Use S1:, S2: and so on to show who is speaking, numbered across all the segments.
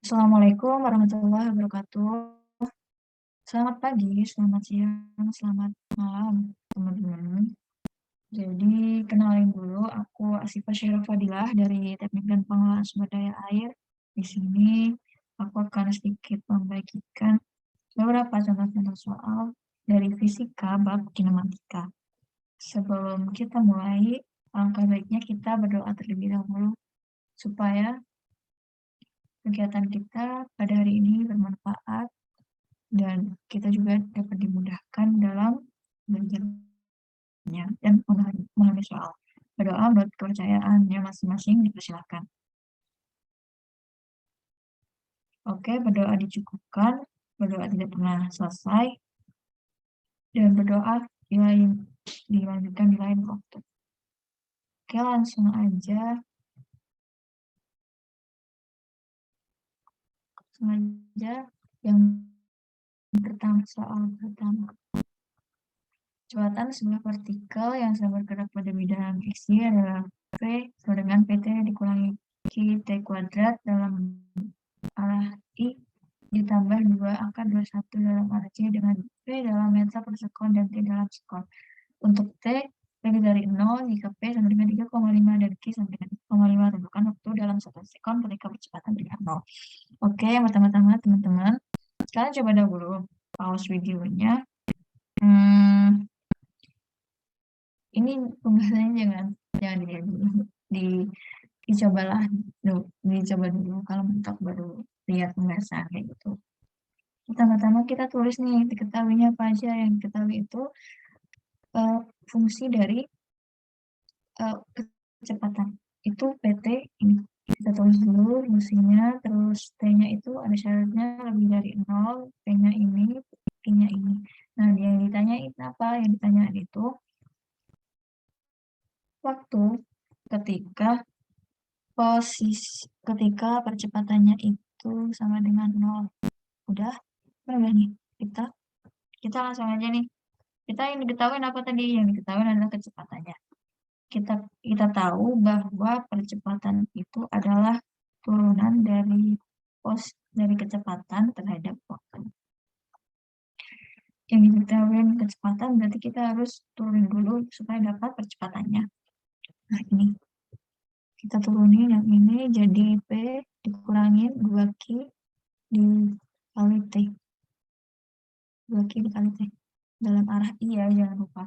S1: Assalamualaikum warahmatullahi wabarakatuh. Selamat pagi, selamat siang, selamat malam, teman-teman. Jadi, kenalin dulu, aku Asifah Syarah Fadilah dari Teknik dan Pengelolaan Sumber Daya Air. Di sini, aku akan sedikit membagikan beberapa contoh-contoh soal dari fisika bab kinematika. Sebelum kita mulai, alangkah baiknya kita berdoa terlebih dahulu supaya kegiatan kita pada hari ini bermanfaat dan kita juga dapat dimudahkan dalam belajarnya dan memahami soal. Berdoa menurut kepercayaannya masing-masing dipersilakan. Oke, berdoa dicukupkan, berdoa tidak pernah selesai, dan berdoa dilanjutkan di lain waktu. Oke, langsung aja. Yang pertama, soal pertama. Kecepatan sebuah partikel yang sedang bergerak pada bidang x adalah V sama dengan PT dikurangi Q/T kuadrat dalam arah I ditambah 2 angka 21 dalam arah C dengan V dalam meter per sekon dan T dalam sekon. Untuk T lebih dari 0 jika P sama dengan 3,5 dan Q sama dengan 3,5. Tentukan waktu dalam 1 sekon ketika percepatan dengan 0. Oke, yang pertama-tama teman-teman, kalian coba dahulu pause videonya. Ini pembahasannya jangan dilihat dulu, dicoba dulu, kalau mentok baru lihat pembahasan kayak gitu. Pertama-tama kita tulis nih, diketahuinya apa aja. Yang diketahui itu fungsi dari kecepatan itu PT ini. Kita tulis dulu fungsinya, terus T-nya itu ada syaratnya lebih dari 0, P-nya ini, Q-nya ini. Nah, yang ditanyain apa? Yang ditanyain itu waktu ketika percepatannya itu sama dengan 0. Udah nih, kita langsung aja nih. Kita yang diketahui apa tadi? Yang diketahui adalah kecepatannya. Kita tahu bahwa percepatan itu adalah turunan dari kecepatan terhadap waktu. Yang diketahui kecepatan berarti kita harus turunin dulu supaya dapat percepatannya. Nah, ini kita turunin yang ini jadi P dikurangin 2Q dikali T. 2Q dikali T. Dalam arah I ya, jangan lupa.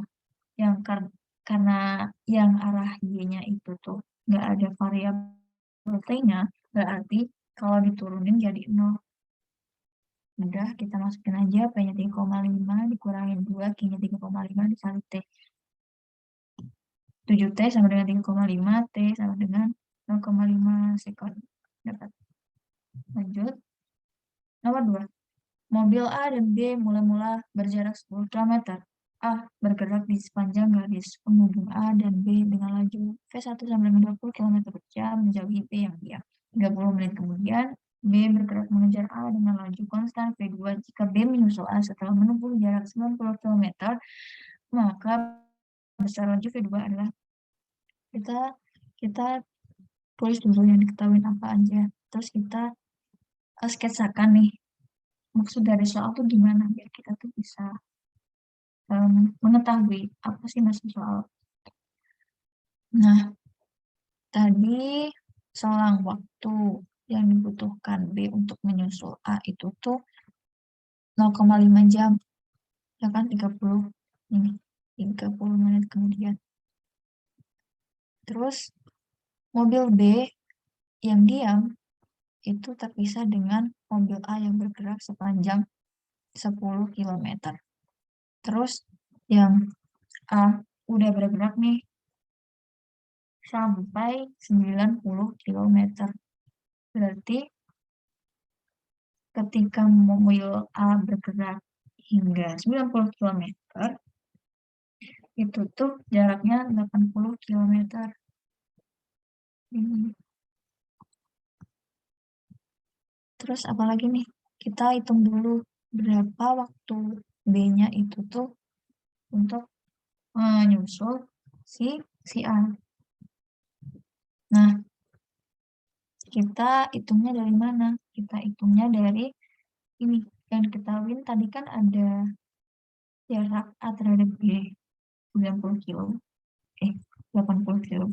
S1: Karena yang arah Y-nya itu tuh nggak ada variabel T-nya, berarti kalau diturunin jadi 0. Udah, kita masukin aja P-nya 3,5 dikurangin 2, Q-nya 3,5 dikali T. 7T sama dengan 3,5, T sama dengan 0,5 sekon. Dapat. Lanjut. Nomor 2. Mobil A dan B mula-mula berjarak 10 km. A bergerak di sepanjang garis penghubung A dan B dengan laju V1 sama dengan 20 km per jam menjauhi B yang diam. 30 menit kemudian, B bergerak mengejar A dengan laju konstan V2. Jika B menyusul A setelah menempuh jarak 90 km, maka besar laju V2 adalah kita tulis dulu yang diketahui apa aja. Terus kita sketsakan nih maksud dari soal tuh gimana biar kita tuh bisa mengetahui apa sih maksud soal. Nah, tadi selang waktu yang dibutuhkan B untuk menyusul A itu tuh 0,5 jam. Ya kan 30 menit kemudian. Terus mobil B yang diam itu terpisah dengan mobil A yang bergerak sepanjang 10 km. Terus yang A udah bergerak nih sampai 90 km. Berarti ketika mobil A bergerak hingga 90 km, itu tuh jaraknya 80 km. Terus apalagi nih? Kita hitung dulu berapa waktu B-nya itu tuh untuk menyusul si A. Nah, Kita hitungnya dari mana? Kita hitungnya dari ini. Yang diketahui tadi kan ada jarak A terhadap B 90 kilo. 80 kilo.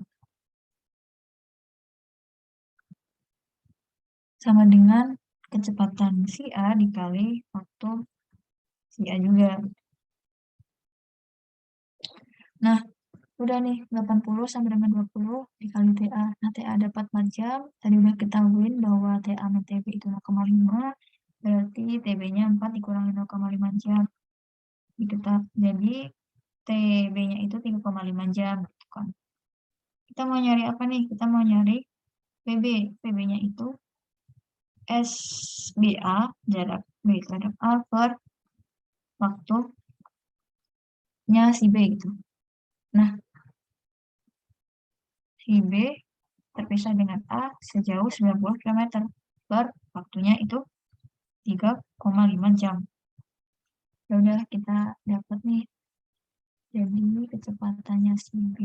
S1: Sama dengan kecepatan si A dikali waktu si A juga. Nah, udah nih 80 sama dengan 20 dikali TA. Nah, TA dapat 4 jam. Tadi udah ketahuin bahwa TA min TB itu 0,5. Berarti TB-nya 4 dikurangi 0,5 jam. Ditetap. Jadi TB-nya itu 3,5 jam. Gitu kan. Kita mau nyari apa nih? Kita mau nyari PB. PB-nya itu SBA, jarak B terhadap A per waktunya si B gitu. Nah, si B terpisah dengan A sejauh 90 km per waktunya itu 3,5 jam. Ya udah kita dapat nih. Jadi kecepatannya si B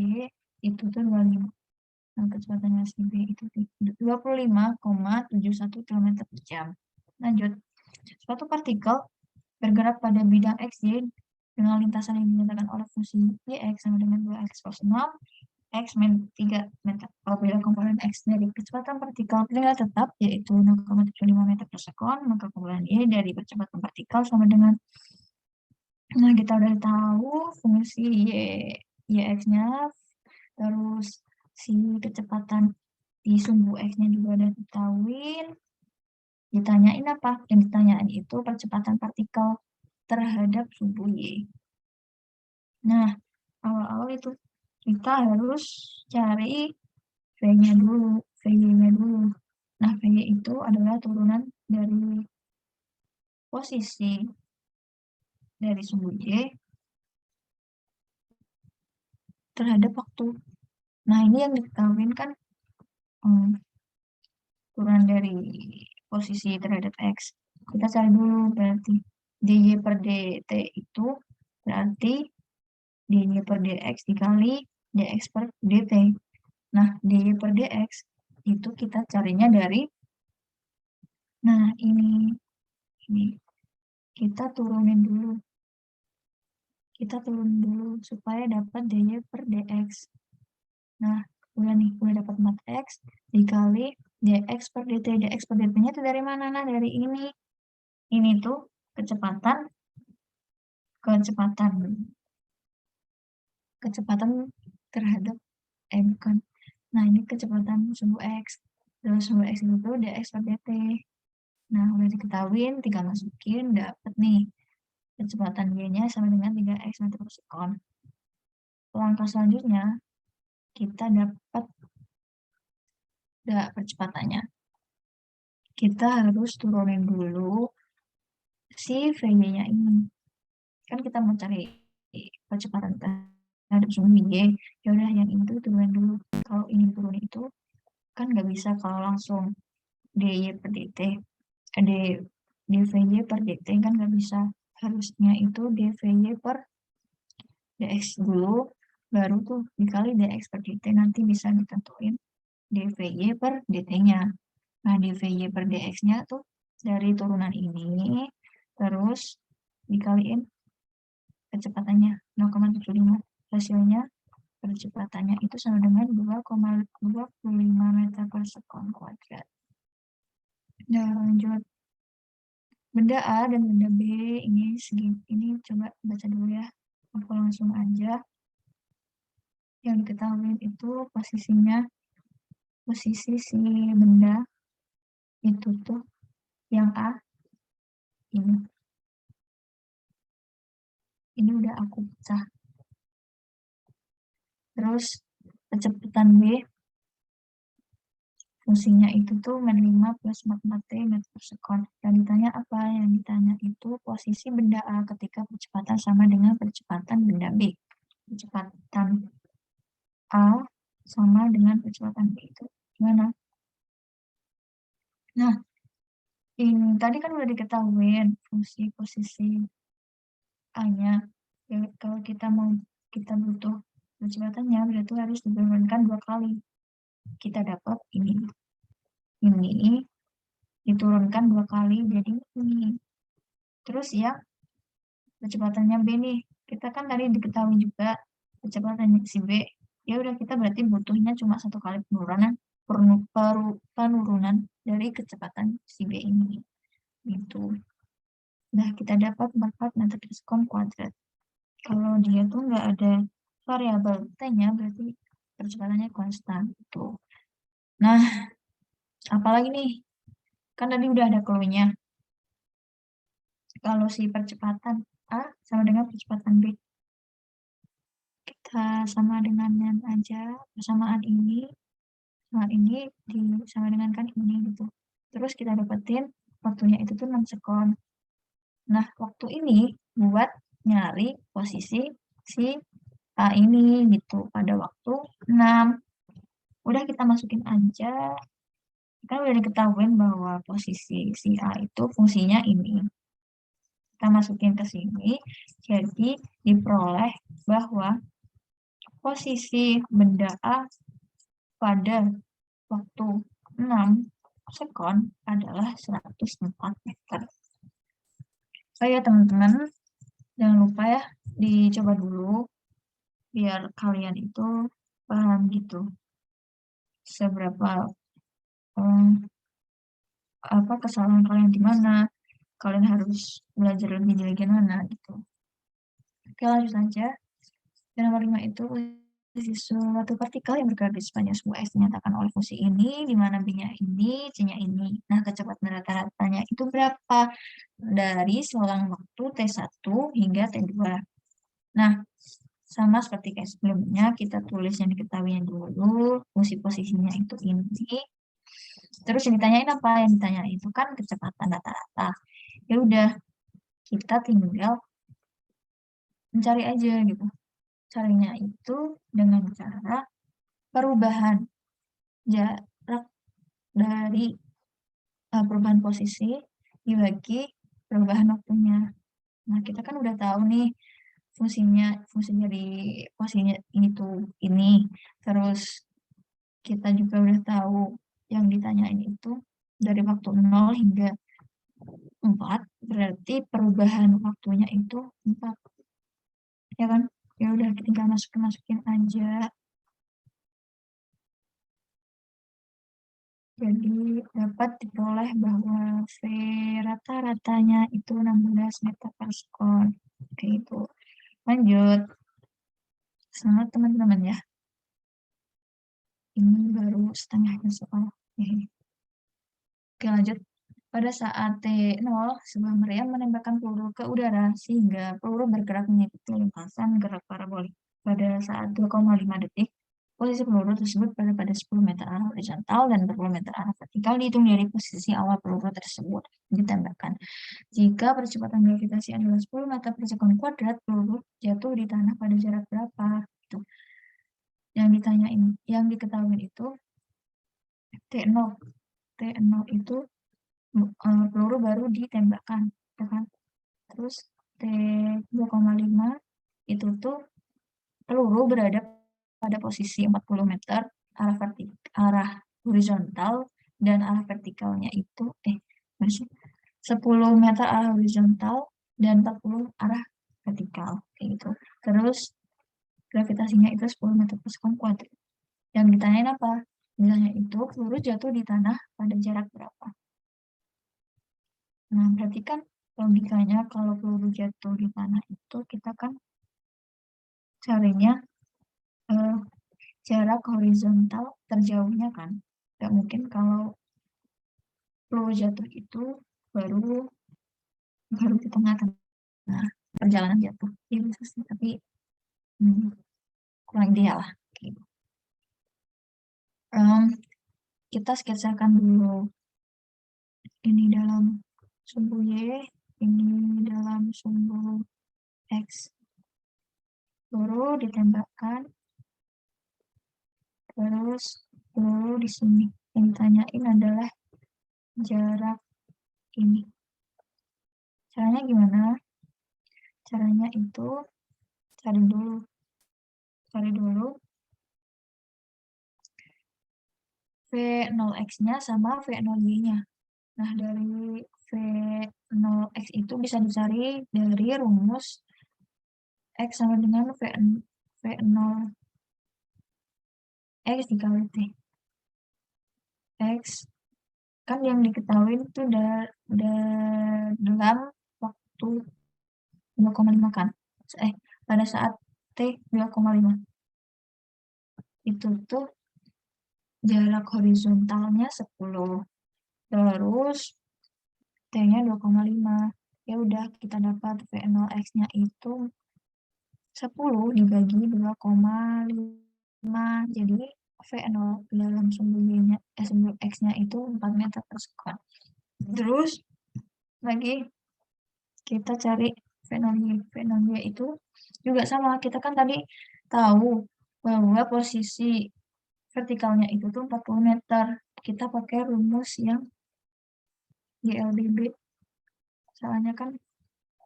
S1: itu tuh 25. Nah, kecepatannya si B itu 25,71 km per jam. Lanjut. Suatu partikel bergerak pada bidang XY dengan lintasan yang dinyatakan oleh fungsi YX sama dengan 2X cos 6 X min 3 meter. Apabila komponen X dari kecepatan partikel tinggal tetap, yaitu 0,75 meter per sekon, maka komponen Y dari percepatan partikel sama dengan, nah kita udah tahu fungsi YX-nya, terus si kecepatan di sumbu X-nya juga udah diketahuin. Ditanyain apa? Yang ditanyain itu percepatan partikel terhadap sumbu Y. Nah, awal-awal itu kita harus cari V-nya dulu, VY-nya dulu. Nah, VY itu adalah turunan dari posisi dari sumbu Y terhadap waktu. Nah, ini yang diketahui kan turunan dari posisi terhadap X. Kita cari dulu berarti dy per dt itu berarti dy per dx dikali dx per dt. Nah, dy per dx itu kita carinya dari, nah ini kita turunin dulu. Kita turun dulu supaya dapat dy per dx. Nah, udah nih, udah dapat 4x dikali dx per dt. Dx per dt-nya itu dari mana? Nah, dari ini. Ini tuh kecepatan kecepatan terhadap bukan. Nah, ini kecepatan sumbu x. Terus sumbu x itu dx per dt. Nah, udah diketahuin, tinggal masukin, dapat nih. Kecepatan y-nya sama dengan 3x meter per sekon. Langkah selanjutnya, kita dapat percepatannya. Kita harus turunin dulu si V-nya ini. Kan kita mau cari percepatan terhadap sumbu Y. Ya udah yang ini tuh turunin dulu. Kalau ini turun itu kan nggak bisa kalau langsung dy per dt. dvy per dt kan nggak bisa. Harusnya itu dvy per dx dulu, baru tuh dikali dx per dt, nanti bisa ditentuin dvy per dt-nya. Nah, dvy per dx-nya tuh dari turunan ini, terus dikaliin kecepatannya 0,75. Hasilnya percepatannya itu sama dengan 2,25 meter per sekon kuadrat. Nah, lanjut. Benda A dan benda B ini coba baca dulu ya. Aku langsung aja. Yang diketahui itu posisi si benda itu tuh yang A ini udah aku pecah. Terus kecepatan B fungsinya itu tuh min 5 plus 44 T meter per sekon. Yang ditanya apa? Yang ditanya itu posisi benda A ketika percepatan sama dengan percepatan benda B. Percepatan A sama dengan percepatan B itu gimana? Nah, ini tadi kan udah diketahuin fungsi posisi A-nya. Ya, kalau kita butuh percepatannya berarti harus dibandingkan 2 kali. Kita dapat ini. ini diturunkan 2 kali jadi ini. Terus ya kecepatannya B nih. Kita kan tadi diketahui juga kecepatannya si B. Ya udah kita berarti butuhnya cuma 1 kali penurunan dari kecepatan si B ini. Gitu. Nah, kita dapat 4 meter per sekon kuadrat. Kalau dia tuh nggak ada variabel t-nya, berarti percepatannya konstan. Tuh. Nah, apalagi nih? Kan tadi udah ada clue-nya. Kalau si percepatan A sama dengan percepatan B. Kita sama dengannya aja, persamaan ini sama dengan kan ini gitu. Terus kita dapetin waktunya itu tuh 6 sekon. Nah, waktu ini buat nyari posisi si A ini gitu pada waktu 6. Udah kita masukin aja. Kan udah diketahui bahwa posisi si A itu fungsinya ini. Kita masukin ke sini, jadi diperoleh bahwa posisi benda A pada waktu 6 sekon adalah 104 meter. Oh ya teman-teman, jangan lupa ya dicoba dulu biar kalian itu paham gitu seberapa apa kesalahan kalian di mana, kalian harus belajar lebih gimana gitu. Oke, lanjut saja. Dan nomor 5 itu suatu partikel yang bergerak di sepanjang sebuah X dinyatakan oleh fungsi ini, di mana B-nya ini, C-nya ini. Nah, kecepatan rata-ratanya itu berapa? Dari selang waktu T1 hingga T2. Nah, sama seperti kayak sebelumnya, kita tulis yang diketahui dulu, fungsi posisinya itu ini. Terus yang ditanyain apa? Yang ditanyain itu kan kecepatan rata-rata. Ya udah, kita tinggal mencari aja gitu. Caranya itu dengan cara perubahan jarak dari perubahan posisi dibagi perubahan waktunya. Nah, kita kan udah tahu nih fungsi dari posisinya ini tuh ini. Terus kita juga udah tahu yang ditanyain itu dari waktu 0 hingga 4, berarti perubahan waktunya itu 4. Ya kan? Ya udah tinggal masukin aja. Jadi dapat diperoleh bahwa V rata-ratanya itu 16 meter per sekon. Oke, itu. Lanjut. Semangat teman-teman ya. Ini baru setengahnya soal. Oke, lanjut. Pada saat T0, sebuah meriam menembakkan peluru ke udara sehingga peluru bergerak mengikuti lintasan gerak parabolik. Pada saat 2,5 detik, posisi peluru tersebut berada pada 10 meter arah horizontal dan 20 meter arah vertikal dihitung dari posisi awal peluru tersebut ditembakkan. Jika percepatan gravitasi adalah 10 meter per sekon kuadrat, peluru jatuh di tanah pada jarak berapa? Itu. Yang ditanyain, yang diketahui itu T0. T0 itu peluru baru ditembakkan, ya kan? Terus T2,5 itu tuh peluru berada pada posisi 40 meter arah horizontal dan arah vertikalnya itu 10 meter arah horizontal dan 40 arah vertikal kayak gitu. Terus gravitasinya itu 10 meter per sekon kuadrat. Yang ditanyain apa? Misalnya itu peluru jatuh di tanah pada jarak berapa? Nah, berarti kan logikanya kalau peluru jatuh di tanah itu kita kan carinya jarak horizontal terjauhnya kan. Gak mungkin kalau peluru jatuh itu baru baru di tengah-tengah perjalanan jatuh. Ya bisa sih, tapi kurang ideal lah. Gitu. Kita sketsakan dulu ini dalam sumbu Y, ini dalam sumbu X. Peluru ditembakkan, terus peluru di sini. Yang ditanyain adalah jarak ini. Caranya gimana? Caranya itu cari dulu V0x-nya sama V0y-nya. Nah, dari V0x itu bisa dicari dari rumus X sama dengan V0x dikali T. X kan yang diketahui itu dalam waktu 2,5 kan. Pada saat T 2,5 itu tuh jarak horizontalnya 10. Terus T-nya 2,5. Ya udah, kita dapat V0x-nya itu 10 dibagi 2,5. Jadi V0 dalam sumbu X-nya itu 4 meter per sekon. Terus lagi kita cari V0Y. V0Y itu juga sama. Kita kan tadi tahu bahwa posisi vertikalnya itu tuh 40 meter. Kita pakai rumus yang GLDB. Soalnya kan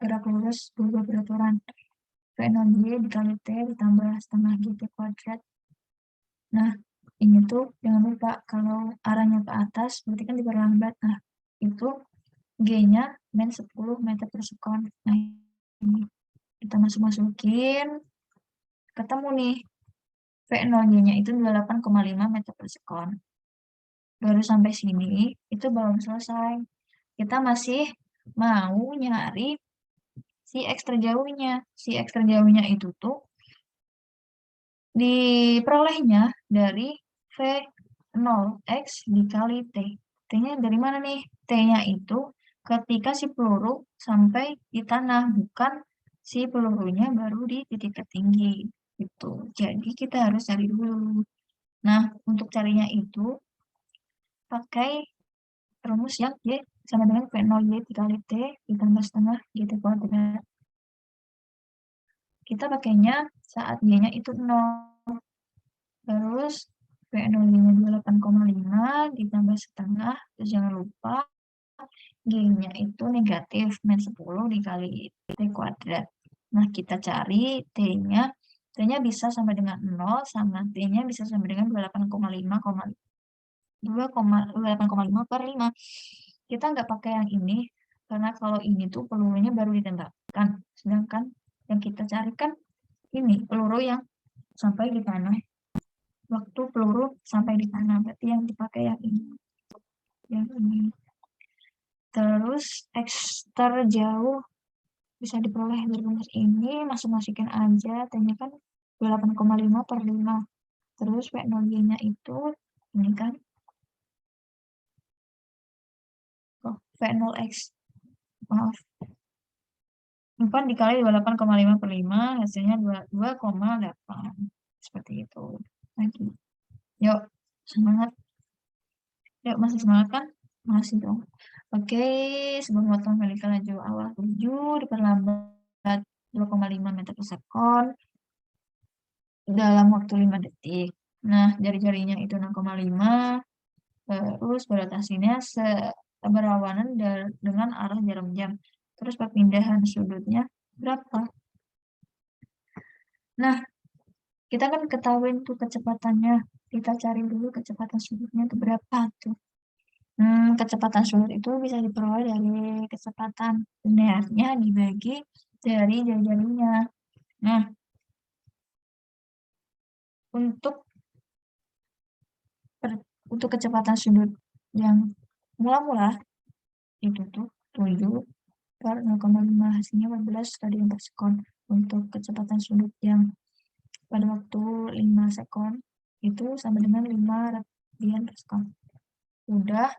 S1: gerak lurus berubah beraturan. V0Y dikali T ditambah setengah GT kuadrat. Nah, ini tuh jangan lupa kalau arahnya ke atas berarti kan diperlambat. Nah, itu G-nya min 10 meter per sekon. Nah, ini kita masukin, ketemu nih. V0Y-nya itu 28,5 meter per sekon. Baru sampai sini, itu belum selesai. Kita masih mau nyari si X terjauhnya. Si X terjauhnya itu tuh diperolehnya dari V0x dikali T. T-nya dari mana nih? T-nya itu ketika si peluru sampai di tanah, bukan si pelurunya baru di titik tertinggi. Gitu. Jadi kita harus cari dulu. Nah, untuk carinya itu pakai rumus yang Y sama dengan V0Y dikali T ditambah setengah GT kuadrat. Kita pakainya saat Y-nya itu 0. Terus V0-nya 28,5 ditambah setengah. Terus jangan lupa G-nya itu negatif, min 10 dikali T kuadrat. Nah, kita cari T-nya. T-nya bisa sama dengan 0, sama T-nya bisa sama dengan 28,5 per 5. Kita nggak pakai yang ini, karena kalau ini tuh pelurunya baru ditembakkan. Sedangkan yang kita cari kan ini, peluru yang sampai di tanah. Waktu peluru sampai di tanah, berarti yang dipakai yang ini. Yang ini. Terus X terjauh bisa diperoleh dari rumus ini, masukin aja, T-nya kan 28,5 per 5. Terus V0-nya itu, ini kan, V0x, maaf, 4 dikali 28,5 per 5, hasilnya 2,8. Seperti itu. Lagi. Yuk, semangat. Yuk, masih semangat kan? Masih dong. Oke, sebelum potong balik laju awal 7, diperlambat 2,5 meter per sekon dalam waktu 5 detik. Nah, jari-jarinya itu 6,5, terus berotasinya berlawanan dengan arah jarum jam. Terus perpindahan sudutnya berapa? Nah, kita kan ketahuin tuh kecepatannya. Kita cari dulu kecepatan sudutnya itu berapa tuh. Kecepatan sudut itu bisa diperoleh dari kecepatan linearnya dibagi dari jari-jarinya. Nah, untuk kecepatan sudut yang mula-mula itu tuh 7 per 0,5, hasilnya 14 radian per sekon. Untuk kecepatan sudut yang pada waktu 5 sekon itu sama dengan 5 radian per sekon. Udah,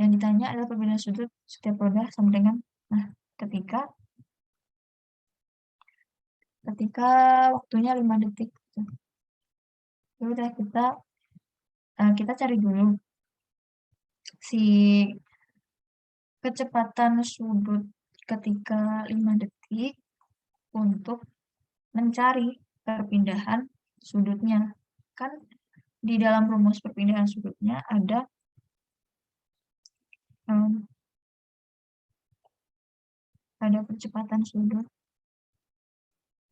S1: yang ditanya adalah perbedaan sudut setiap roda sama dengan, nah, ketika waktunya 5 detik. Udah, kita cari dulu si kecepatan sudut ketika 5 detik untuk mencari perpindahan sudutnya. Kan di dalam rumus perpindahan sudutnya ada percepatan sudut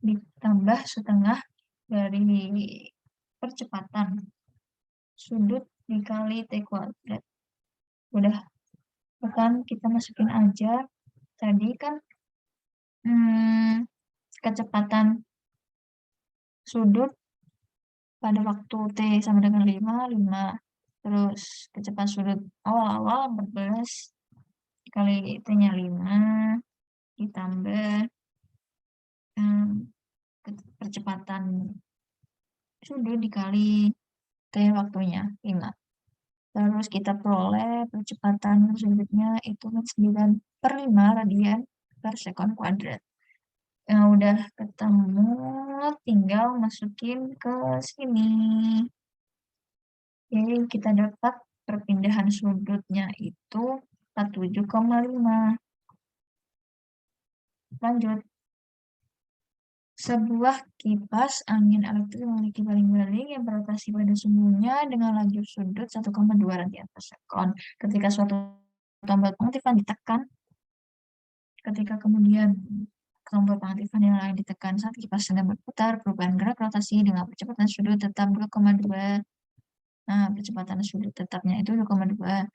S1: ditambah setengah dari percepatan sudut dikali T kuadrat. Udah, bukan kita masukin aja. Tadi kan kecepatan sudut pada waktu T sama dengan 5. Terus kecepatan sudut awal-awal 14 kali T-nya 5 ditambah percepatan sudut dikali T waktunya 5. Terus kita peroleh percepatan sudutnya itu 9/5 radian per sekon kuadrat. Yang udah ketemu, tinggal masukin ke sini. Jadi kita dapat perpindahan sudutnya itu 47,5. Lanjut. Sebuah kipas angin elektrik memiliki baling-baling yang berotasi pada sumbunya dengan laju sudut 1,2 radian per sekon. Ketika suatu tombol pengaktifan ditekan, ketika kemudian tombol pengaktifan yang lain ditekan saat kipas sedang berputar, perubahan gerak rotasi dengan percepatan sudut tetap 2,2. Nah, percepatan sudut tetapnya itu 2,2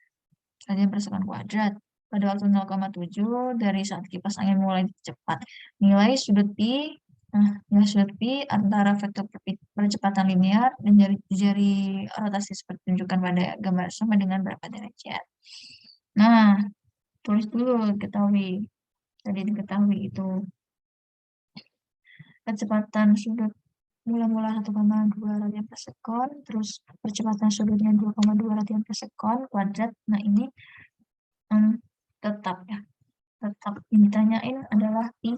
S1: radian per sekon kuadrat. Pada waktu 0,7 dari saat kipas angin mulai cepat. Nilai sudut pi antara vektor percepatan linear dan jari rotasi seperti tunjukkan pada gambar sama dengan berapa derajat. Nah, tulis dulu diketahui. Tadi diketahui itu kecepatan sudut mula-mula 1,2 radian per sekon, terus percepatan sudutnya 2,2 radian per sekon kuadrat. Nah, ini tetap ya. Tetap yang ditanyain adalah pi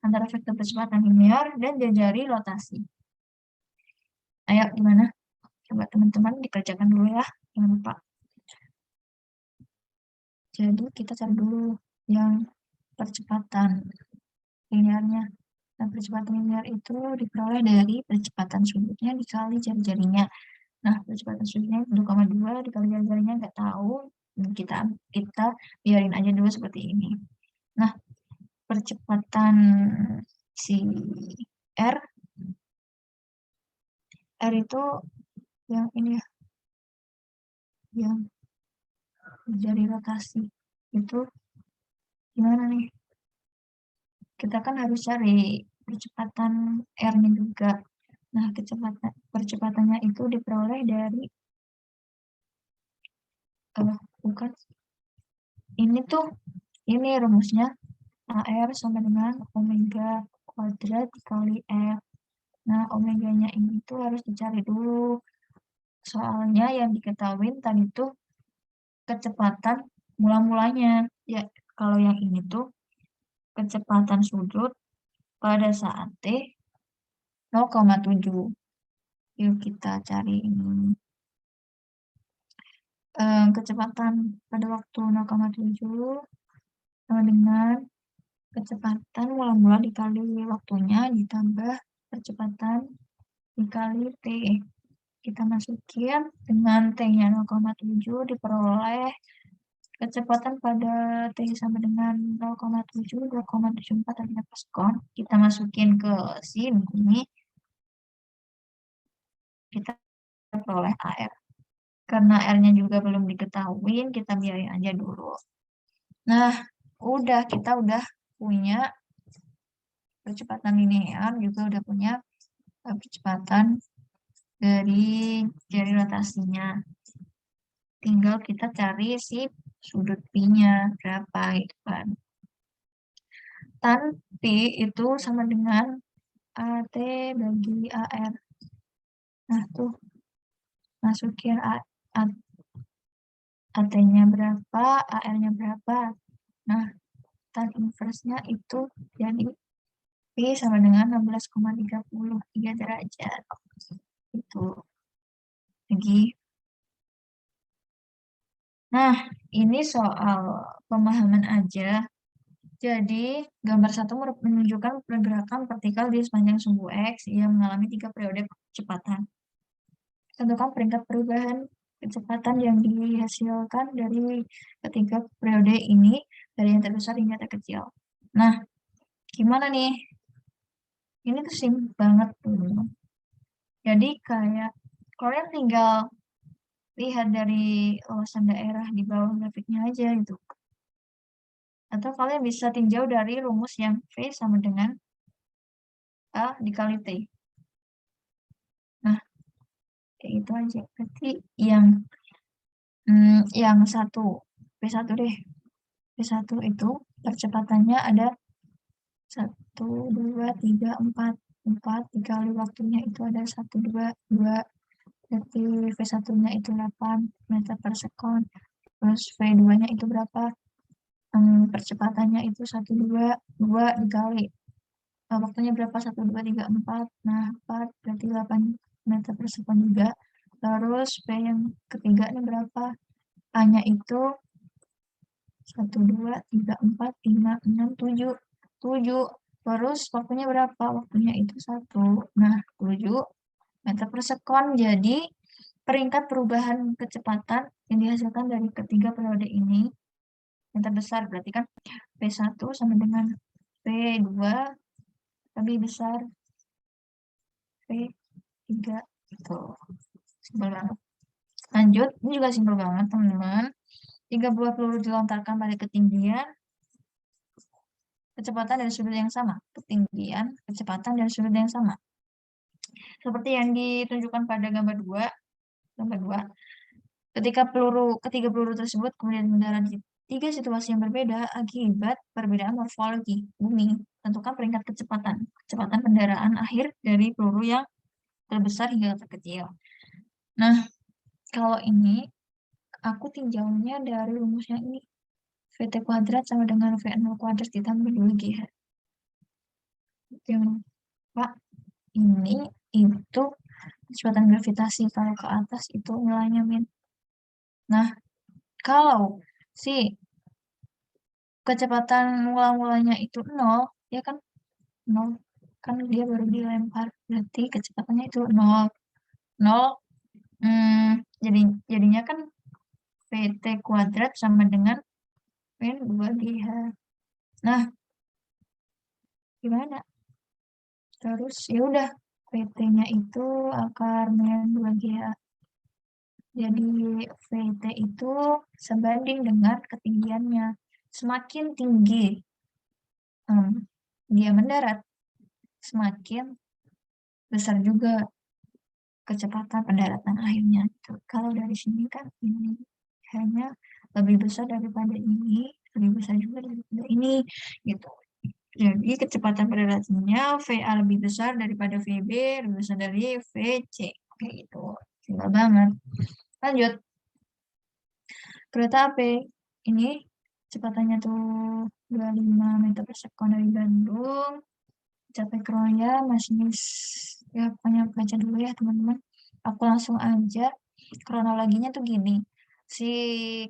S1: antara vektor percepatan linear dan jari rotasi. Ayo, gimana? Coba teman-teman dikerjakan dulu ya, jangan lupa. Jadi kita cari dulu yang percepatan linearnya. Nah, percepatan linear itu diperoleh dari percepatan sudutnya dikali jari-jarinya. Nah, percepatan sudutnya 2,2 dikali jari-jarinya nggak tahu. Kita biarin aja dulu seperti ini. Nah, percepatan si R itu yang ini ya, yang jari rotasi itu gimana nih? Kita kan harus cari percepatan R-nya juga. Nah, percepatannya itu diperoleh dari bukan ini tuh, ini rumusnya AR sama dengan omega kuadrat dikali F. Nah, omeganya ini tuh harus dicari dulu. Soalnya yang diketahui tadi tuh kecepatan mula-mulanya. Ya, kalau yang ini tuh kecepatan sudut pada saat T 0,7. Yuk kita cari ini. Kecepatan pada waktu 0,7 sama dengan kecepatan mula-mula dikali waktunya ditambah percepatan dikali T. Kita masukin dengan T-nya 0,7 diperoleh kecepatan pada T sama dengan 0,7, 2,74 radian per sekon. Kita masukin ke sini, kita peroleh AR. Karena R-nya juga belum diketahui, kita biarin aja dulu. Nah, kita udah punya percepatan linear, juga udah punya percepatan dari jari rotasinya. Tinggal kita cari si sudut pi-nya berapa gitu kan. Tan pi itu sama dengan AT bagi AR. Nah, tuh masukin AT-nya berapa, AR-nya berapa. Nah, tan inverse-nya itu jadi P sama dengan 16,33 derajat. Itu lagi. Nah, ini soal pemahaman aja. Jadi, gambar 1 menunjukkan pergerakan vertikal di sepanjang sumbu X yang mengalami 3 periode kecepatan. Tentukan peringkat perubahan kecepatan yang dihasilkan dari ketiga periode ini dari yang terbesar hingga terkecil. Nah, gimana nih? Ini tuh simpel banget tuh. Jadi kayak kalian tinggal lihat dari luasan daerah di bawah grafiknya aja gitu. Atau kalian bisa tinjau dari rumus yang V sama dengan A dikali T. Nah, kayak itu aja. Berarti yang satu, P1 deh. P1 itu percepatannya ada 1, 2, 3, 4. 4 dikali waktunya itu ada 1, 2, 2. Berarti V1-nya itu 8 meter per sekon. Terus V2-nya itu berapa? Percepatannya itu 1, 2, 2 dikali. Waktunya berapa? 1, 2, 3, 4. Nah, 4 berarti 8 meter per sekon juga. Terus V yang ketiga ini berapa? A-nya itu 1, 2, 3, 4, 5, 6, 7. 7. Terus waktunya berapa? Waktunya itu 1. Nah, 7 meter per sekon. Jadi, peringkat perubahan kecepatan yang dihasilkan dari ketiga periode ini yang terbesar. Berarti kan P1 sama dengan P2 lebih besar P3. Gitu. Simpel banget. Lanjut, ini juga simpel banget teman-teman. 3 buah peluru dilontarkan pada ketinggian, kecepatan dari sudut yang sama. Ketinggian, kecepatan dari sudut yang sama. Seperti yang ditunjukkan pada gambar 2. Gambar 2. Ketiga peluru tersebut kemudian mendarat di tiga situasi yang berbeda akibat perbedaan morfologi bumi. Tentukan peringkat kecepatan. Kecepatan pendaratan akhir dari peluru yang terbesar hingga terkecil. Nah, kalau ini aku tinjaunya dari rumus yang ini. VT kuadrat sama dengan V0 kuadrat ditambah 2GH. Yang Pak, ini itu kecepatan gravitasi. Kalau ke atas itu nilainya min. Nah, kalau si kecepatan mula-mulanya itu 0, ya kan 0. Kan dia baru dilempar. Berarti kecepatannya itu 0. 0, jadi jadinya kan VT kuadrat sama dengan min 2GH. Nah, gimana? Terus ya udah VT-nya itu akar min 2GH. Jadi VT itu sebanding dengan ketinggiannya. Semakin tinggi dia mendarat, semakin besar juga kecepatan pendaratan akhirnya. Gitu. Kalau dari sini kan ini hanya lebih besar daripada ini, lebih besar juga daripada ini, gitu. Jadi kecepatan pendaratannya VA lebih besar daripada VB, lebih besar dari VC. Kayak gitu. Simpel banget. Lanjut. Kereta api ini kecepatannya tuh 25 meter per sekon dari Bandung. Capai Kroya, masinis. Ya, pokoknya baca dulu ya teman-teman. Aku langsung aja. Kronologinya tuh gini. Si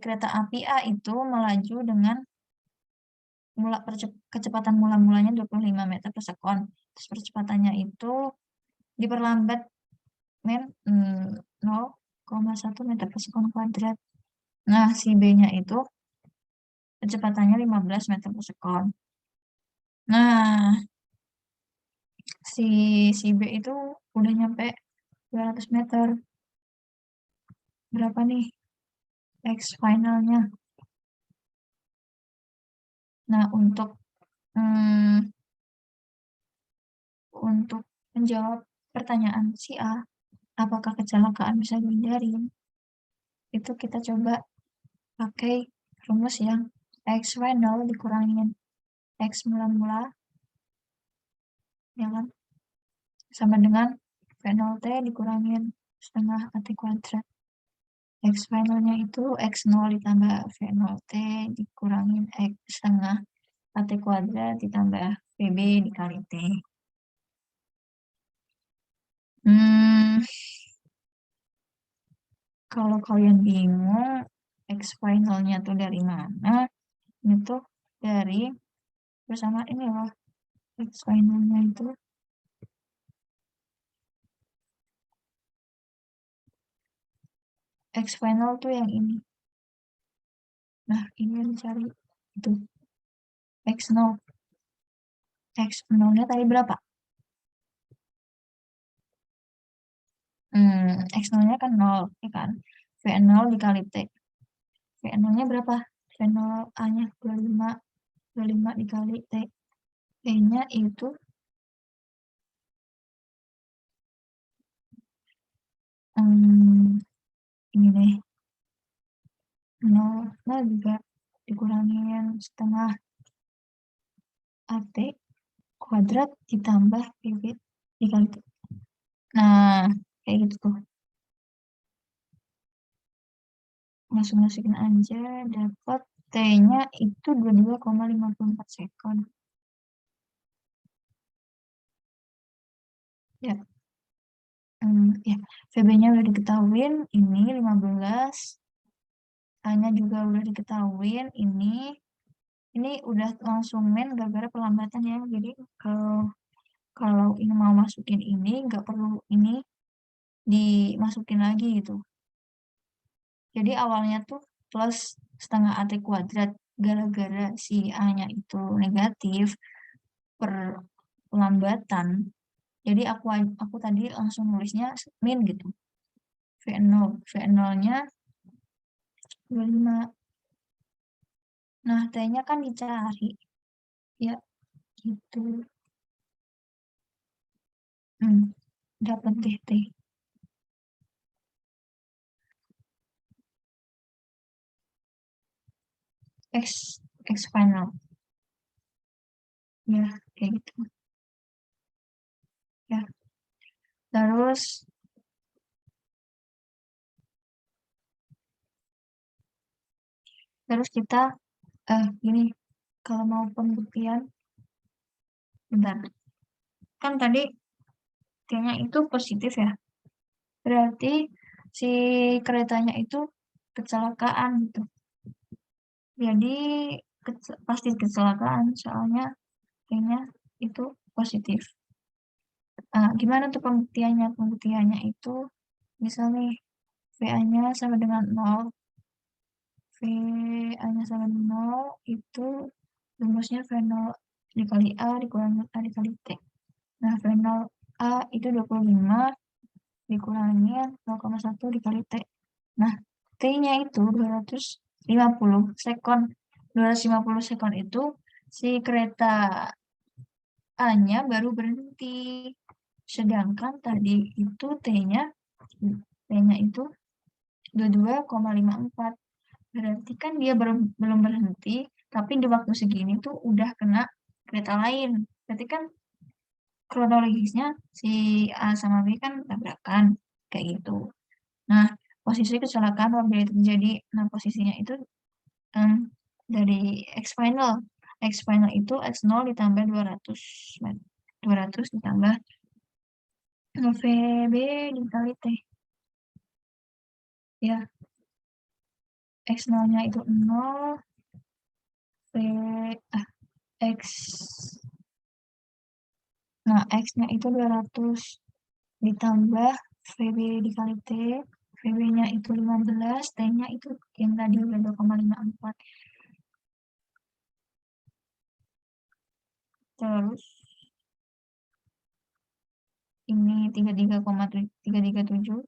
S1: kereta api A itu melaju dengan kecepatan mula-mulanya 25 meter per sekon. Terus percepatannya itu diperlambat 0,1 meter per sekon kuadrat. Nah, si B-nya itu kecepatannya 15 meter per sekon. Nah, si B itu udah nyampe 200 meter. Berapa nih X finalnya? Nah, hmm, untuk menjawab pertanyaan si A, apakah kecelakaan bisa dihindari? Itu kita coba pakai rumus yang X final dikurangin X mula-mula, ya kan? Sama dengan V0 T dikurangin setengah AT kuadrat. X finalnya itu X0 ditambah V0 T dikurangin X setengah AT kuadrat ditambah VB dikali T. Hmm, kalau kalian bingung X finalnya tuh dari mana, itu dari persamaan ini loh. X finalnya itu X final tuh yang ini. Nah, ini yang dicari itu X0. X0-nya tadi berapa? X0-nya kan 0, ya kan? V0 dikali T. V0-nya berapa? V0A-nya 25. 25 dikali T. T-nya itu ini deh. 0 juga dikurangin setengah AT kuadrat ditambah PB dikali T. Nah, kayak gitu tuh. Masuk-masukin aja, dapat T-nya itu 22,54 sekon. Ya, ya. VB-nya udah diketahuin, ini 15. A-nya juga udah diketahuin, ini udah langsung main gara-gara perlambatan ya. Jadi kalau ini mau masukin ini, nggak perlu ini dimasukin lagi gitu. Jadi awalnya tuh plus setengah AT kuadrat, gara-gara si A-nya itu negatif per lambatan. Jadi aku tadi langsung nulisnya min gitu. V0-nya 25. Nah, T-nya kan dicari. Ya, gitu. Dapat deh T. X final. Ya, kayak gitu. Ya, terus kita gini, kalau mau pembuktian, bentar. Kan tadi T-nya itu positif ya. Berarti si keretanya itu kecelakaan gitu. Jadi pasti kecelakaan soalnya T-nya itu positif. Gimana tuh pembuktiannya? Pembuktiannya itu misalnya VA-nya sama dengan 0, VA-nya sama dengan 0 itu rumusnya V0 dikali A dikurangin A dikali T. Nah, V0 A itu 25 dikurangin 0,1 dikali T. Nah, T-nya itu 250 sekon. 250 sekon itu si kereta A-nya baru berhenti. Sedangkan tadi itu T-nya itu 22,54. Berarti kan dia belum berhenti, tapi di waktu segini tuh udah kena kereta lain. Berarti kan kronologisnya si A sama B kan tabrakan, kayak gitu. Nah, posisi kecelakaan apabila itu terjadi, nah posisinya itu em, dari X final. X final itu X0 ditambah 200. 200 ditambah VB dikali T. Ya, X0-nya itu 0, V, X. Nah, X-nya itu 200 ditambah VB dikali T. VB-nya itu 15, T-nya itu yang tadi udah 2,54. Terus ini 337,5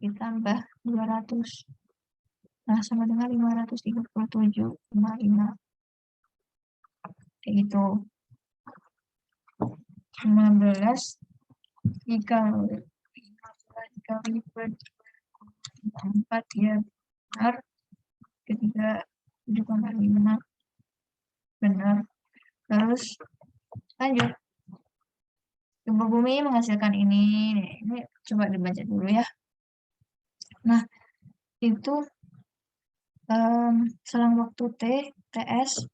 S1: ditambah 200. Nah, sama dengan 537,5. Kayak gitu. 15 dikali 4 ya benar. Ketiga 7,5 benar. Terus lanjut. Gempa bumi menghasilkan ini. Ini coba dibaca dulu ya. Nah, itu selang waktu TS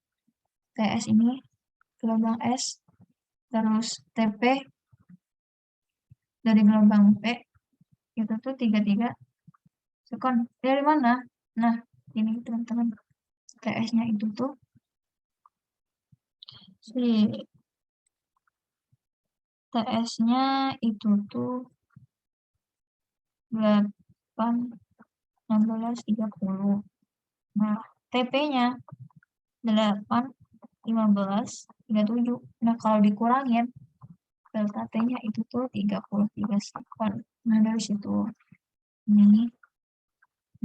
S1: ini gelombang S, terus TP dari gelombang P itu tuh 33 sekon. Dari mana? Nah, ini teman-teman, TS-nya itu tuh si TS-nya itu tuh 8, 16, 30. Nah, TP-nya 8, 15, 37. Nah, kalau dikurangin delta T-nya itu tuh 33 sekon. Nah, dari situ ini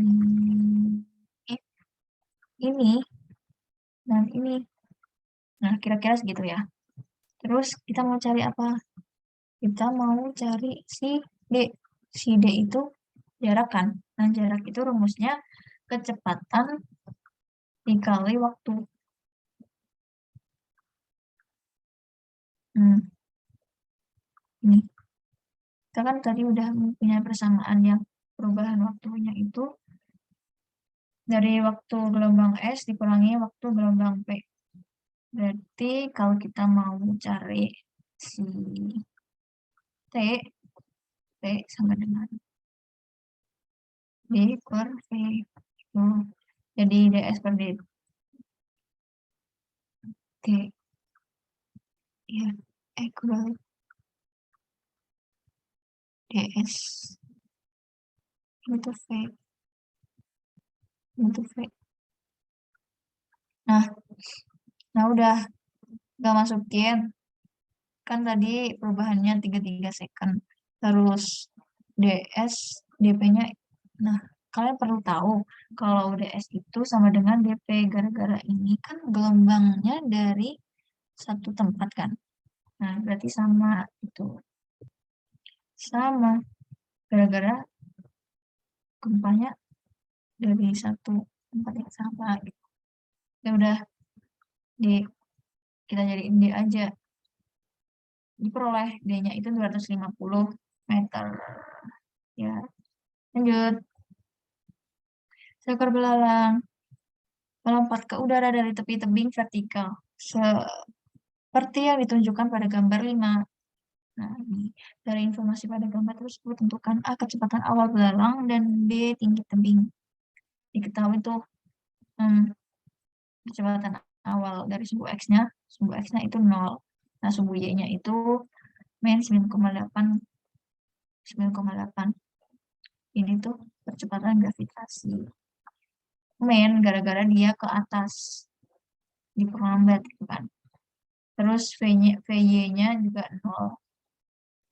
S1: Hmm, ini dan ini. Nah, kira-kira segitu ya. Terus kita mau cari apa? Kita mau cari si D. Si D itu jarak kan? Nah, jarak itu rumusnya kecepatan dikali waktu. Hmm, ini. Kita kan tadi udah mempunyai persamaan yang perubahan waktunya itu dari waktu gelombang S dikurangi waktu gelombang P. Berarti kalau kita mau cari si T, T sama dengan D per V. Itu. Jadi ds per dt ya equal ds into V into V. Nah, nah udah gak masukin. Kan tadi perubahannya 33 second. Terus ds, dp-nya. Nah, kalian perlu tahu kalau ds itu sama dengan dp. Gara-gara ini kan gelombangnya dari satu tempat kan. Nah, berarti sama itu. Sama. Gara-gara gempanya dari satu tempat yang sama gitu. Ya udah di kita jadiin D aja. Diperoleh D-nya itu 250 meter. Ya, lanjut. Seekor belalang melompat ke udara dari tepi tebing vertikal. Seperti yang ditunjukkan pada gambar 5. Nah, ini dari informasi pada gambar tersebut tentukan A kecepatan awal belalang dan B tinggi tebing. Diketahui tuh hmm, kecepatan awal dari sumbu X-nya. Sumbu X-nya itu 0. Nah, sumbu Y-nya itu min 9,8. 9,8. Ini tuh percepatan gravitasi. Men gara-gara dia ke atas diperlambat gitu kan. Terus VY-nya juga 0.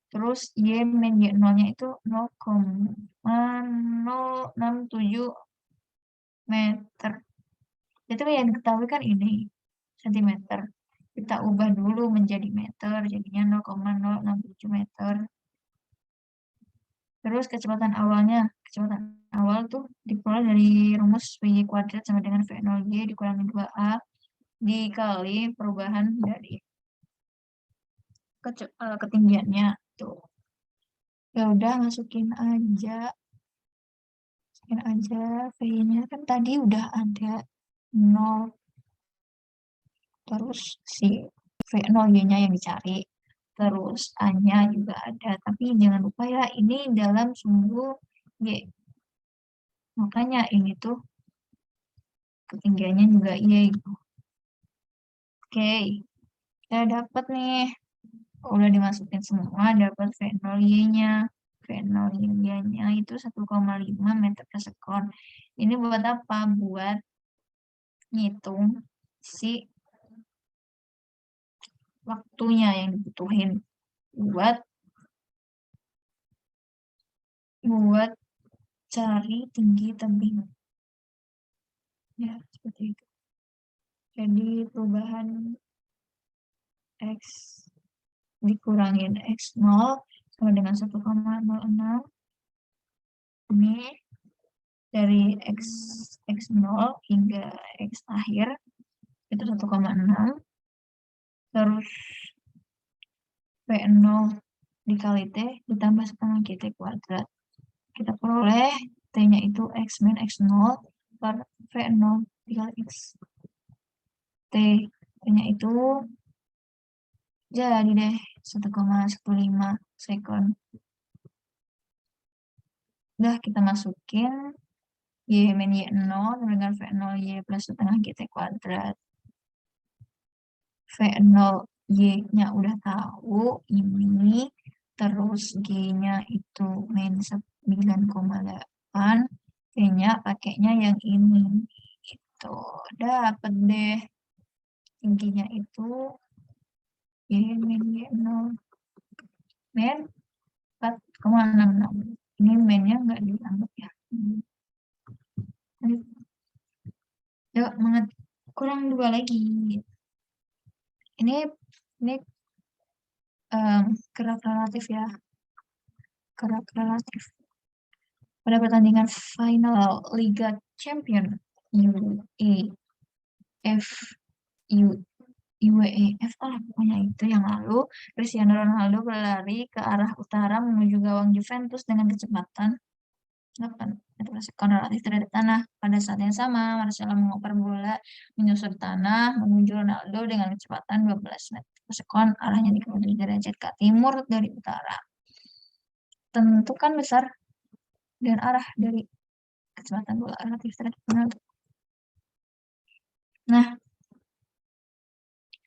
S1: Terus Y min Y 0-nya itu 0,067 meter. Itu yang diketahui kan ini sentimeter. Kita ubah dulu menjadi meter, jadinya 0,067 meter. Terus kecepatan awal tuh diperoleh dari rumus VY kuadrat sama dengan V0Y dikurangi 2A dikali perubahan dari ketinggiannya tuh. Ya udah masukin aja V-nya kan tadi udah ada 0, terus si V0Y-nya yang dicari, terus A-nya juga ada, tapi jangan lupa ya ini dalam sumbu Y, makanya ini tuh ketinggiannya juga Y gitu. Oke, kita dapat nih. Udah dimasukin semua, dapat V0Y-nya. V0Y-nya itu 1,5 meter per sekon. Ini buat apa? Buat ngitung si waktunya yang dibutuhin buat buat cari tinggi tebing. Ya, seperti itu. Jadi perubahan X dikurangin X0 sama dengan 1,06. Ini dari X0 hingga X akhir itu 1,6. Terus V0 dikali T ditambah setengah T kuadrat. Kita peroleh T-nya itu X min X0 per V0 dikali X. T-nya itu jadi deh 1,15 second. Udah kita masukin Y min Y0 dengan V0 Y plus setengah GT kuadrat. V0 Y-nya udah tahu ini. Terus G-nya itu min 9,8. T-nya pakainya yang ini. Gitu. Dapat deh. Tingginya itu Y min Y0. Min 4,66. Ini minnya nggak dianggap ya. Yuk, kurang 2 lagi. Ini gerak relatif ya. Gerak relatif. Pada pertandingan final Liga Champion UEFA UEF pokoknya itu yang lalu, Cristiano Ronaldo berlari ke arah utara menuju gawang Juventus dengan kecepatan 8 meter per sekon relatif terhadap tanah. Pada saat yang sama, Marcelo mengoper bola menyusur tanah menuju Ronaldo dengan kecepatan 12 meter per sekon, arahnya 37 derajat ke timur dari utara. Tentukan besar dan arah dari kecepatan bola relatif terhadap Ronaldo. Nah,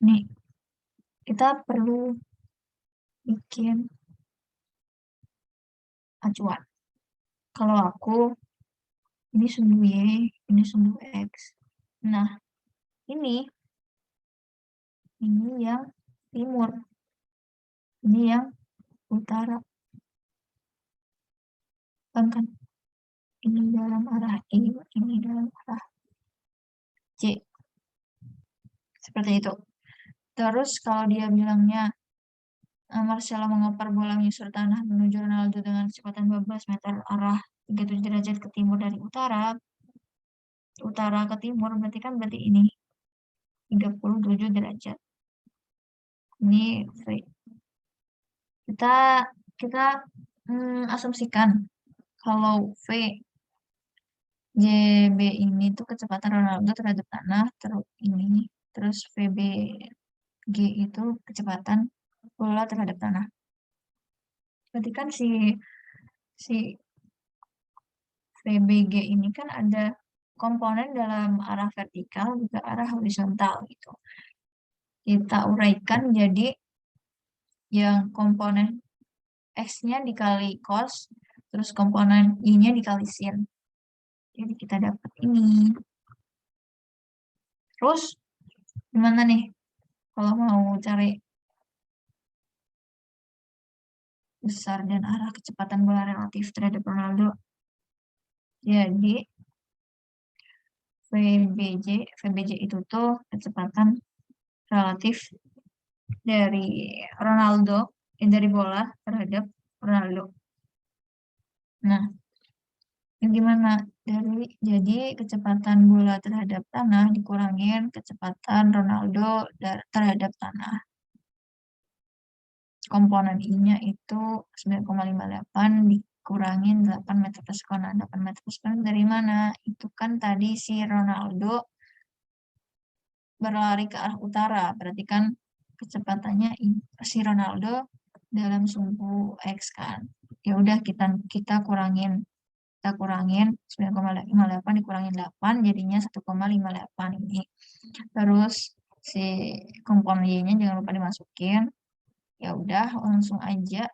S1: nih kita perlu bikin acuan. Kalau aku ini sumbu Y, ini sumbu X. Nah, ini yang timur, ini yang utara. Kan ini dalam arah I, ini dalam arah C. Seperti itu. Terus kalau dia bilangnya Marcelo mengoper bola menyusur tanah menuju Ronaldo dengan kecepatan 12 meter arah 37 derajat ke timur dari utara. Utara ke timur berarti ini 37 derajat. Ini V. Kita kita asumsikan kalau V JB ini tuh kecepatan Ronaldo terhadap tanah, terus VBG itu kecepatan bola terhadap tanah. Berarti kan si VBG ini kan ada komponen dalam arah vertikal juga arah horizontal gitu. Kita uraikan jadi yang komponen X-nya dikali cos, terus komponen Y-nya dikali sin. Jadi kita dapat ini. Terus gimana nih kalau mau cari besar dan arah kecepatan bola relatif terhadap Ronaldo? Jadi VBJ itu tuh kecepatan relatif dari Ronaldo, dari bola terhadap Ronaldo. Nah, gimana? Jadi kecepatan bola terhadap tanah dikurangin kecepatan Ronaldo terhadap tanah. Komponen I-nya itu 9,58 dikurangin 8 meter per sekon. 8 meter per sekon dari mana? Itu kan tadi si Ronaldo berlari ke arah utara. Berarti kan kecepatannya si Ronaldo dalam sumbu X kan. Ya udah kita kurangin 9,58 dikurangin 8 jadinya 1,58 ini. Terus si komponen Y-nya jangan lupa dimasukin. Ya udah langsung aja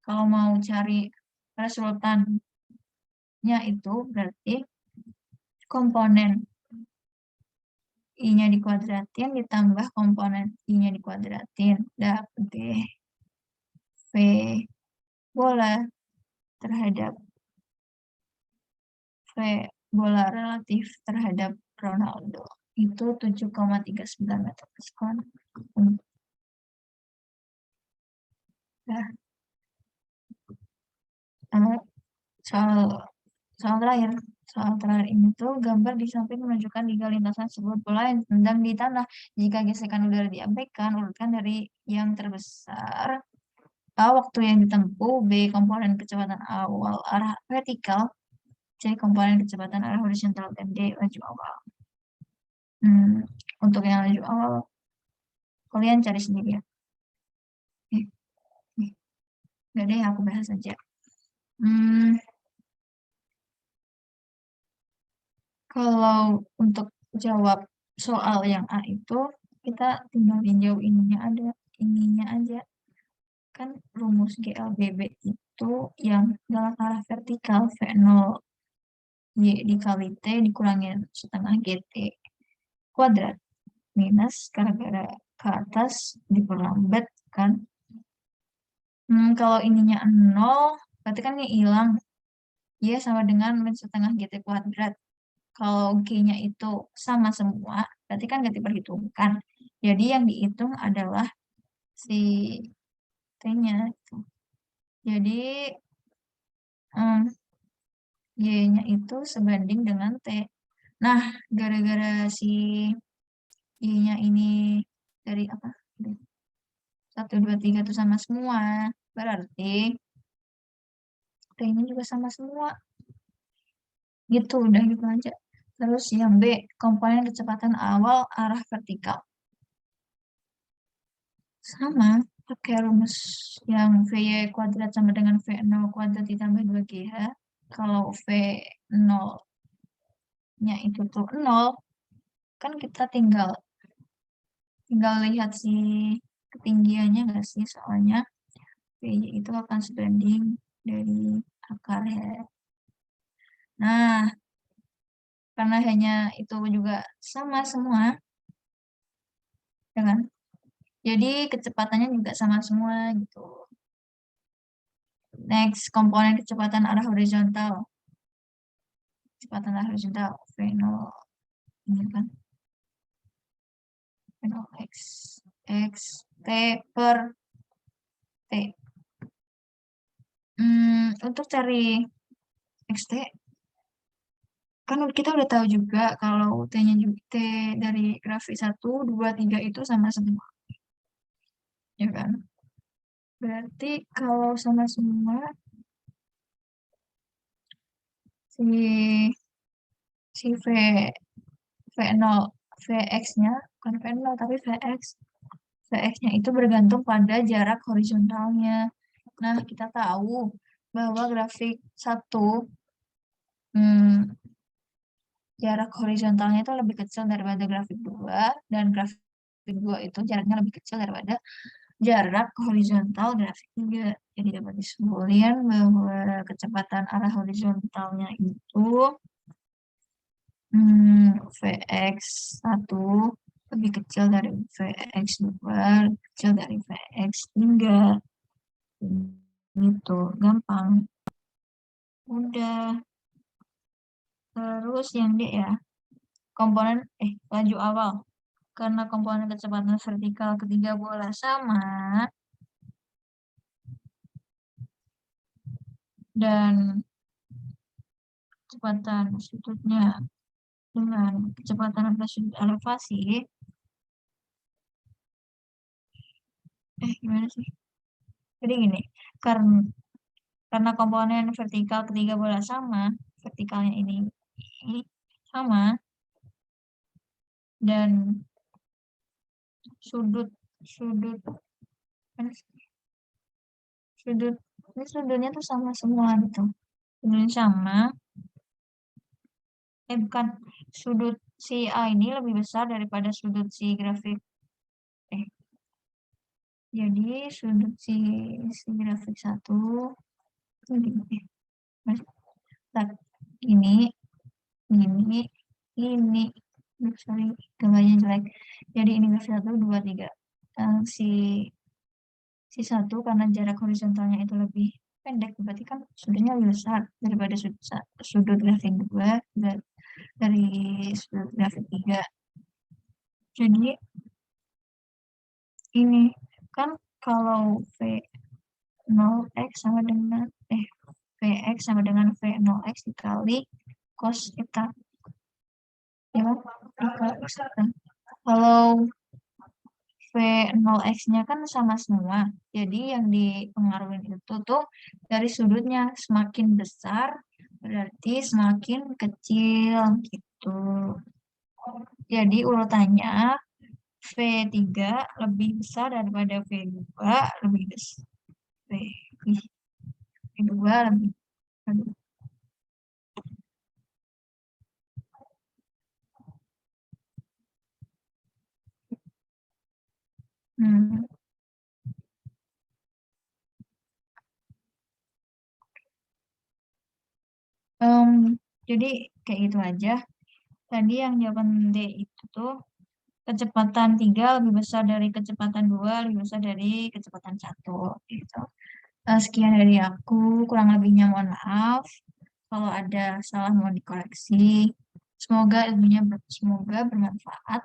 S1: kalau mau cari resultannya itu berarti komponen I-nya dikuadratin ditambah komponen I-nya dikuadratin dapat deh V bola terhadap V bola relatif terhadap Ronaldo itu 7,39 meter per sekon. Nah, soal terakhir ini tuh gambar di samping menunjukkan tiga lintasan sebuah bola yang ditendang di tanah. Jika gesekan udara diabaikan, urutkan dari yang terbesar. A. Waktu yang ditempuh. B. Komponen kecepatan awal arah vertikal. C. Komponen kecepatan arah horizontal. Dan D. Laju awal. Untuk yang laju awal, kalian cari sendiri ya. Nggak deh, aku bahas aja. Kalau untuk jawab soal yang A itu, kita tinggalin jauh ininya aja. Kan rumus GLBB itu yang dalam arah vertikal V0 Y dikali T dikurangin setengah GT kuadrat minus gara-gara ke atas diperlambat kan. Kalau ininya 0, berarti kan ini hilang. Y sama dengan min setengah GT kuadrat. Kalau G-nya itu sama semua, berarti kan nggak diperhitungkan. Jadi yang dihitung adalah si T-nya. Jadi em, Y-nya itu sebanding dengan T. Nah, gara-gara si Y-nya ini dari apa? Satu, dua, tiga itu sama semua. Berarti T-nya juga sama semua. Gitu, udah gitu aja. Terus yang B, komponen kecepatan awal arah vertikal. Sama, pakai rumus yang VY kuadrat sama dengan V0 kuadrat ditambah 2GH. Kalau V0-nya itu tuh 0, kan kita tinggal tinggal lihat si ketinggiannya nggak sih, soalnya VY itu akan sebanding dari akar ya. Nah, karena hanya itu juga sama semua, ya kan? Jadi kecepatannya juga sama semua gitu. Next, komponen kecepatan arah horizontal. Kecepatan arah horizontal V0 ini kan V0 X T per T. Untuk cari XT, kan kita udah tahu juga kalau T-nya juga T dari grafik 1, 2, 3 itu sama semua, ya kan? Berarti kalau sama semua, si si V0 Vx-nya bukan V0 tapi Vx. Vx-nya itu bergantung pada jarak horizontalnya. Nah, kita tahu bahwa grafik 1 hmm, jarak horizontalnya itu lebih kecil daripada grafik 2 dan grafik 2 itu jaraknya lebih kecil daripada jarak horizontal grafik 3. Jadi dapat disimpulkan bahwa kecepatan arah horizontalnya itu Vx1 lebih kecil dari Vx2, lebih kecil dari Vx3. Gitu, gampang. Udah. Terus yang D ya, komponen laju awal. Karena komponen kecepatan vertikal ketiga bola sama dan kecepatan sudutnya dengan kecepatan atas sudut elevasi, gimana sih? Jadi gini, karena komponen vertikal ketiga bola sama, vertikalnya ini sama, dan sudut sudut kan sudut ini sudutnya tuh sama semua gitu. Sudutnya sama, bukan, sudut si A ini lebih besar daripada sudut si grafik eh jadi sudut si grafik 1 ini ini ini ini sorry, gambarnya jelek. Jadi ini grafik 1, 2, 3. Si satu karena jarak horizontalnya itu lebih pendek, berarti kan sudutnya lebih besar daripada sudut grafik 2 dari sudut grafik 3. Jadi ini kan kalau V0x sama dengan Vx sama dengan V0x dikali cos eta, ya kan? Dikali X eta. Kalau V0x-nya kan sama semua. Jadi yang dipengaruhi itu tuh dari sudutnya, semakin besar berarti semakin kecil gitu. Jadi urutannya V3 lebih besar daripada V2 lebih besar. V2 lebih. Aduh. Hmm. Em, jadi kayak gitu aja. Tadi yang jawaban D itu tuh kecepatan 3 lebih besar dari kecepatan 2 lebih besar dari kecepatan 1 gitu. Sekian dari aku, kurang lebihnya mohon maaf. Kalau ada salah mohon dikoreksi. Semoga bermanfaat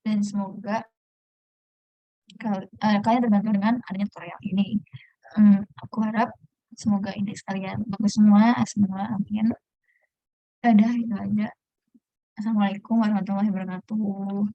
S1: dan semoga kalian terbantu dengan adanya tutorial ini. Aku harap semoga ini sekalian bagus semua, amin. Udah itu aja. Assalamualaikum warahmatullahi wabarakatuh.